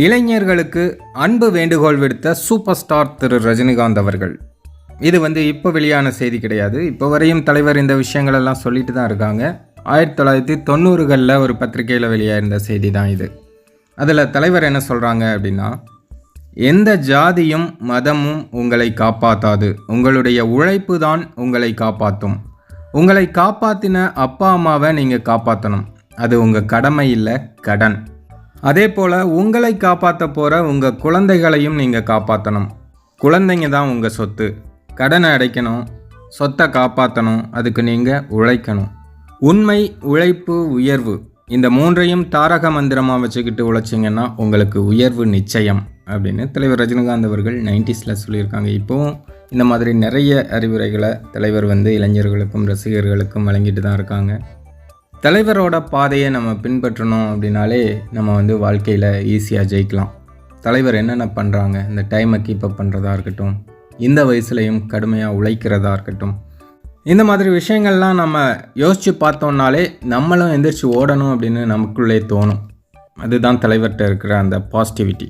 இளைஞர்களுக்கு அன்பு வேண்டுகோள் விடுத்த சூப்பர் ஸ்டார் திரு ரஜினிகாந்த் அவர்கள். இது இப்போ வெளியான செய்தி கிடையாது. இப்போ வரையும் தலைவர் இந்த விஷயங்களெல்லாம் சொல்லிட்டு தான் இருக்காங்க. 1990களில் ஒரு பத்திரிகையில் வெளியாயிருந்த செய்தி தான் இது. அதில் தலைவர் என்ன சொல்கிறாங்க அப்படின்னா, எந்த ஜாதியும் மதமும் உங்களை காப்பாற்றாது, உங்களுடைய உழைப்பு தான் உங்களை காப்பாற்றும். உங்களை காப்பாற்றின அப்பா அம்மாவை நீங்கள் காப்பாற்றணும், அது உங்கள் கடமை இல்லை, கடன். அதே போல் உங்களை காப்பாற்ற போகிற உங்கள் குழந்தைகளையும் நீங்கள் காப்பாற்றணும். குழந்தைங்க தான் உங்கள் சொத்து. கடனை அடைக்கணும், சொத்தை காப்பாற்றணும், அதுக்கு நீங்கள் உழைக்கணும். உண்மை, உழைப்பு, உயர்வு, இந்த மூன்றையும் தாரக மந்திரமாக வச்சுக்கிட்டு உழைச்சிங்கன்னா உங்களுக்கு உயர்வு நிச்சயம் அப்படின்னு தலைவர் ரஜினிகாந்த் அவர்கள் 90s சொல்லியிருக்காங்க. இப்போவும் இந்த மாதிரி நிறைய அறிவுரைகளை தலைவர் இளைஞர்களுக்கும் ரசிகர்களுக்கும் வழங்கிட்டு தான் இருக்காங்க. தலைவரோட பாதையை நம்ம பின்பற்றணும் அப்படின்னாலே நம்ம வாழ்க்கையில் ஈஸியாக ஜெயிக்கலாம். தலைவர் என்னென்ன பண்ணுறாங்க, இந்த டைமை கீப்பப் பண்ணுறதா இருக்கட்டும், இந்த வயசுலையும் கடுமையாக உழைக்கிறதா இருக்கட்டும், இந்த மாதிரி விஷயங்கள்லாம் நம்ம யோசித்து பார்த்தோம்னாலே நம்மளும் எந்திரிச்சு ஓடணும் அப்படின்னு நமக்குள்ளே தோணும். அதுதான் தலைவர்கிட்ட இருக்கிற அந்த பாசிட்டிவிட்டி.